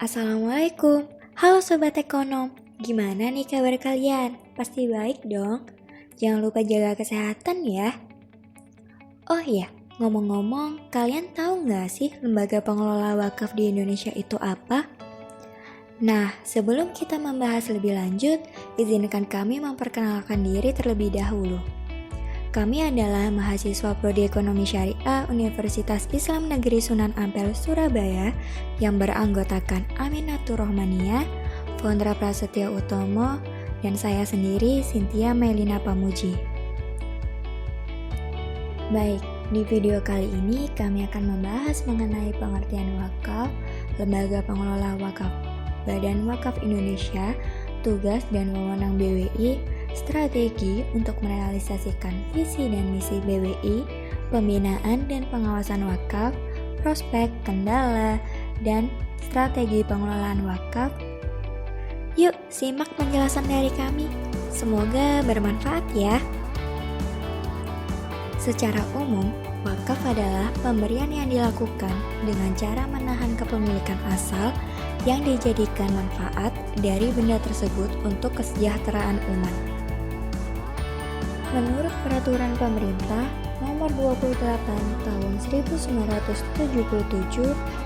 Assalamualaikum, halo Sobat Ekonom. Gimana nih kabar kalian? Pasti baik dong. Jangan lupa jaga kesehatan ya. Oh iya, ngomong-ngomong, kalian tahu nggak sih lembaga pengelola wakaf di Indonesia itu apa? Nah, sebelum kita membahas lebih lanjut, izinkan kami memperkenalkan diri terlebih dahulu. Kami adalah mahasiswa Prodi Ekonomi Syariah Universitas Islam Negeri Sunan Ampel, Surabaya yang beranggotakan Aminatur Rohmaniyah, Fondra Prasetya Utomo, dan saya sendiri Cynthia Melina Pamuji. Baik, di video kali ini kami akan membahas mengenai pengertian wakaf, lembaga pengelola wakaf, Badan Wakaf Indonesia, tugas dan wewenang BWI, strategi untuk merealisasikan visi dan misi BWI, pembinaan dan pengawasan wakaf, prospek, kendala, dan strategi pengelolaan wakaf. Yuk, simak penjelasan dari kami. Semoga bermanfaat ya. Secara umum, wakaf adalah pemberian yang dilakukan dengan cara menahan kepemilikan asal yang dijadikan manfaat dari benda tersebut untuk kesejahteraan umat. Menurut Peraturan Pemerintah Nomor 28 Tahun 1977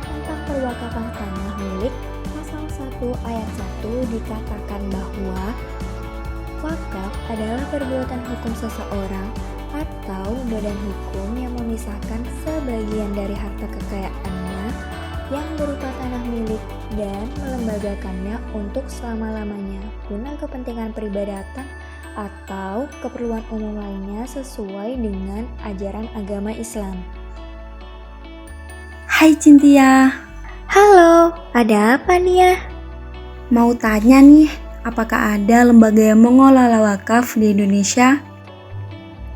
tentang perwakafan tanah milik, Pasal 1 Ayat 1 dikatakan bahwa wakaf adalah perbuatan hukum seseorang atau badan hukum yang memisahkan sebagian dari harta kekayaannya yang berupa tanah milik dan melembagakannya untuk selama-lamanya guna kepentingan peribadatan atau keperluan umum lainnya sesuai dengan ajaran agama Islam. Hai Cynthia. Halo, ada apa nih ya? Mau tanya nih, apakah ada lembaga yang mengelola wakaf di Indonesia?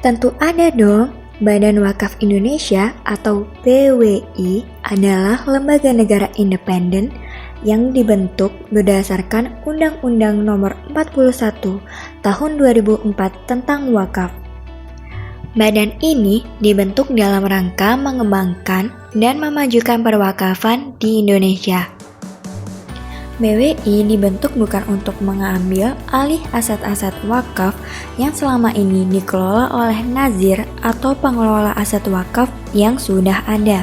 Tentu ada dong. Badan Wakaf Indonesia atau BWI adalah lembaga negara independen yang dibentuk berdasarkan Undang-Undang Nomor 41 Tahun 2004 tentang wakaf. Badan ini dibentuk dalam rangka mengembangkan dan memajukan perwakafan di Indonesia. BWI dibentuk bukan untuk mengambil alih aset-aset wakaf yang selama ini dikelola oleh nazir atau pengelola aset wakaf yang sudah ada.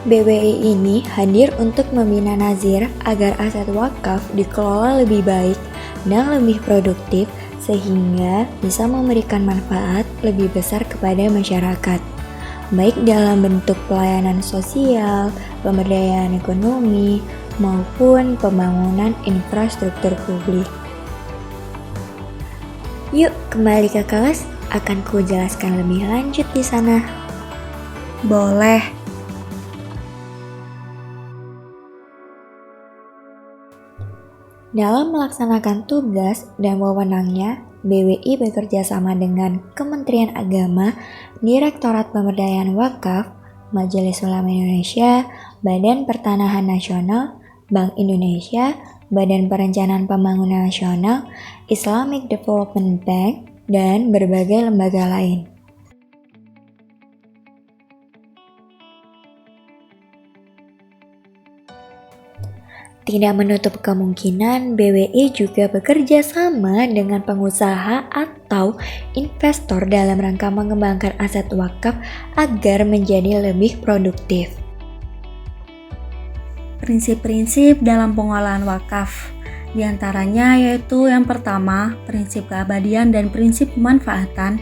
BWI ini hadir untuk membina nazir agar aset wakaf dikelola lebih baik dan lebih produktif sehingga bisa memberikan manfaat lebih besar kepada masyarakat, baik dalam bentuk pelayanan sosial, pemberdayaan ekonomi, maupun pembangunan infrastruktur publik. Yuk kembali ke kelas, akan ku jelaskan lebih lanjut di sana. Boleh. Dalam melaksanakan tugas dan wewenangnya, BWI bekerja sama dengan Kementerian Agama, Direktorat Pemberdayaan Wakaf, Majelis Ulama Indonesia, Badan Pertanahan Nasional, Bank Indonesia, Badan Perencanaan Pembangunan Nasional, Islamic Development Bank, dan berbagai lembaga lain. Tidak menutup kemungkinan BWI juga bekerja sama dengan pengusaha atau investor dalam rangka mengembangkan aset wakaf agar menjadi lebih produktif. Prinsip-prinsip dalam pengolahan wakaf, di antaranya yaitu yang pertama, prinsip keabadian dan prinsip pemanfaatan.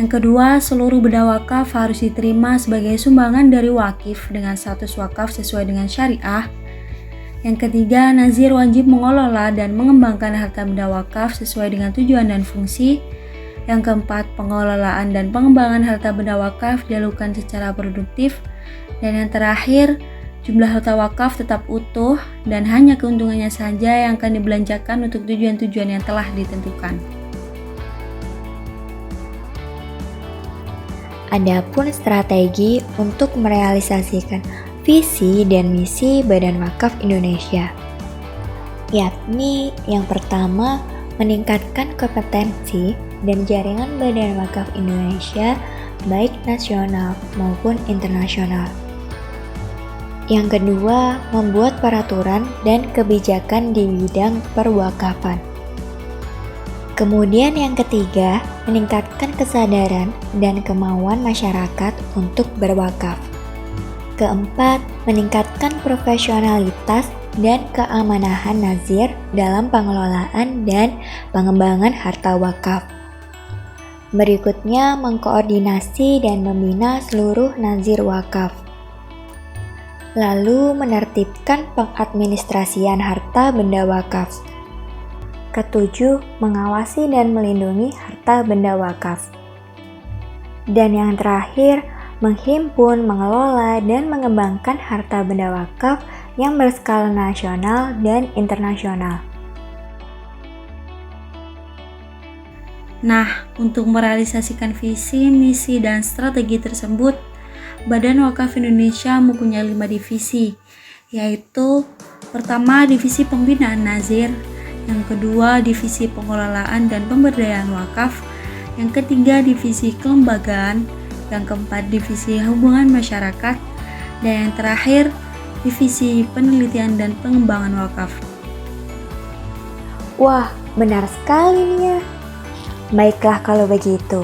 Yang kedua, seluruh benda wakaf harus diterima sebagai sumbangan dari wakif dengan status wakaf sesuai dengan syariah. Yang ketiga, nazir wajib mengelola dan mengembangkan harta benda wakaf sesuai dengan tujuan dan fungsi. Yang keempat, pengelolaan dan pengembangan harta benda wakaf dilakukan secara produktif. Dan yang terakhir, jumlah harta wakaf tetap utuh dan hanya keuntungannya saja yang akan dibelanjakan untuk tujuan-tujuan yang telah ditentukan. Adapun strategi untuk merealisasikan visi dan misi Badan Wakaf Indonesia, yakni yang pertama, meningkatkan kompetensi dan jaringan Badan Wakaf Indonesia baik nasional maupun internasional. Yang kedua, membuat peraturan dan kebijakan di bidang perwakafan. Kemudian yang ketiga, meningkatkan kesadaran dan kemauan masyarakat untuk berwakaf. Keempat, meningkatkan profesionalitas dan keamanahan nazir dalam pengelolaan dan pengembangan harta wakaf. Berikutnya, mengkoordinasi dan membina seluruh nazir wakaf. Lalu, menertibkan pengadministrasian harta benda wakaf. Ketujuh, mengawasi dan melindungi harta benda wakaf. Dan yang terakhir, menghimpun, mengelola, dan mengembangkan harta benda wakaf yang berskala nasional dan internasional. Nah, untuk merealisasikan visi, misi, dan strategi tersebut, Badan Wakaf Indonesia mempunyai 5 divisi, yaitu pertama, divisi pembinaan nazir, yang kedua, divisi pengelolaan dan pemberdayaan wakaf, yang ketiga, divisi kelembagaan, yang keempat, divisi hubungan masyarakat, dan yang terakhir, divisi penelitian dan pengembangan wakaf. Wah, benar sekali nih ya. Baiklah kalau begitu,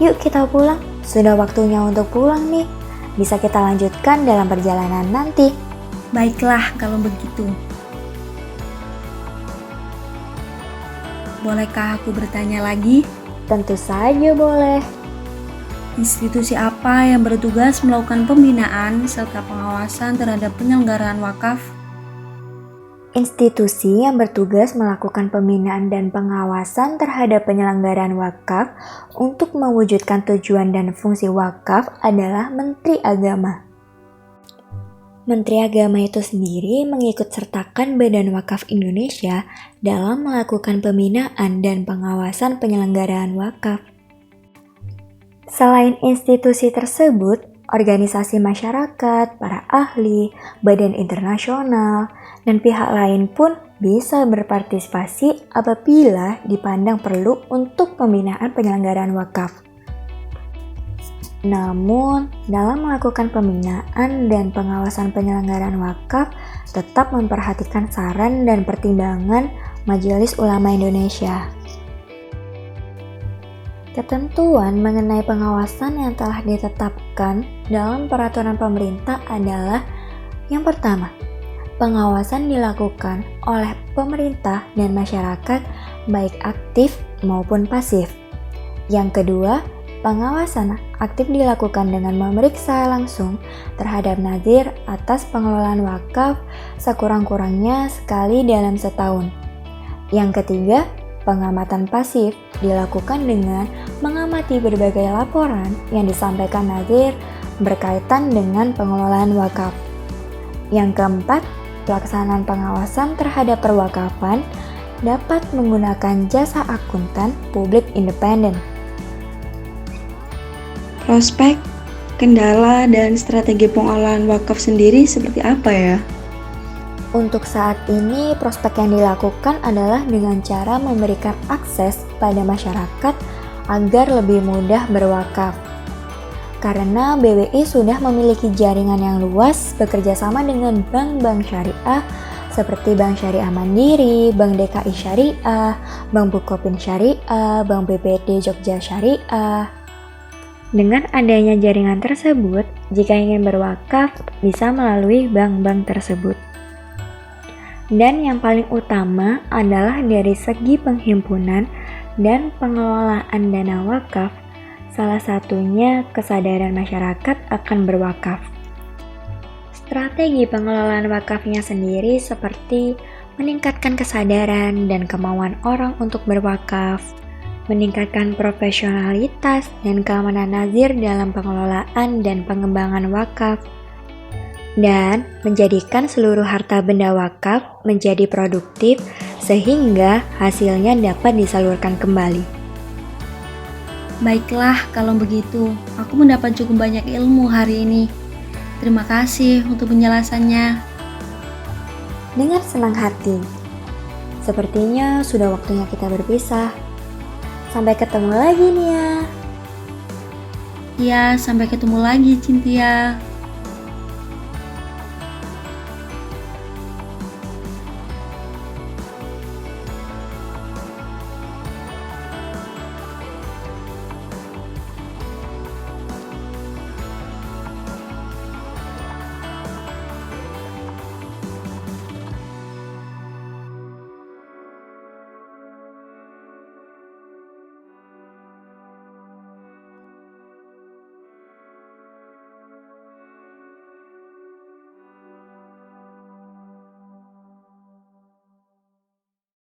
yuk kita pulang. Sudah waktunya untuk pulang nih. Bisa kita lanjutkan dalam perjalanan nanti. Baiklah kalau begitu. Bolehkah aku bertanya lagi? Tentu saja boleh. Institusi apa yang bertugas melakukan pembinaan serta pengawasan terhadap penyelenggaraan wakaf? Institusi yang bertugas melakukan pembinaan dan pengawasan terhadap penyelenggaraan wakaf untuk mewujudkan tujuan dan fungsi wakaf adalah Menteri Agama. Menteri Agama itu sendiri mengikut sertakan Badan Wakaf Indonesia dalam melakukan pembinaan dan pengawasan penyelenggaraan wakaf. Selain institusi tersebut, organisasi masyarakat, para ahli, badan internasional, dan pihak lain pun bisa berpartisipasi apabila dipandang perlu untuk pembinaan penyelenggaraan wakaf. Namun, dalam melakukan pembinaan dan pengawasan penyelenggaraan wakaf, tetap memperhatikan saran dan pertimbangan Majelis Ulama Indonesia. Ketentuan mengenai pengawasan yang telah ditetapkan dalam peraturan pemerintah adalah: yang pertama, pengawasan dilakukan oleh pemerintah dan masyarakat baik aktif maupun pasif. Yang kedua, pengawasan aktif dilakukan dengan memeriksa langsung terhadap nazir atas pengelolaan wakaf sekurang-kurangnya sekali dalam setahun. Yang ketiga, pengamatan pasif dilakukan dengan mengamati berbagai laporan yang disampaikan nazir berkaitan dengan pengelolaan wakaf. Yang keempat, pelaksanaan pengawasan terhadap perwakafan dapat menggunakan jasa akuntan publik independen. Prospek, kendala, dan strategi pengelolaan wakaf sendiri seperti apa ya? Untuk saat ini, prospek yang dilakukan adalah dengan cara memberikan akses pada masyarakat agar lebih mudah berwakaf. Karena BWI sudah memiliki jaringan yang luas bekerja sama dengan bank-bank syariah seperti Bank Syariah Mandiri, Bank DKI Syariah, Bank Bukopin Syariah, Bank BPD Jogja Syariah. Dengan adanya jaringan tersebut, jika ingin berwakaf, bisa melalui bank-bank tersebut. Dan yang paling utama adalah dari segi penghimpunan dan pengelolaan dana wakaf, salah satunya kesadaran masyarakat akan berwakaf. Strategi pengelolaan wakafnya sendiri seperti meningkatkan kesadaran dan kemauan orang untuk berwakaf, meningkatkan profesionalitas dan keamanan nazir dalam pengelolaan dan pengembangan wakaf, dan menjadikan seluruh harta benda wakaf menjadi produktif sehingga hasilnya dapat disalurkan kembali. Baiklah, kalau begitu, aku mendapat cukup banyak ilmu hari ini. Terima kasih untuk penjelasannya. Dengan senang hati. Sepertinya sudah waktunya kita berpisah. Sampai ketemu lagi nih ya. Ya, sampai ketemu lagi, Cynthia.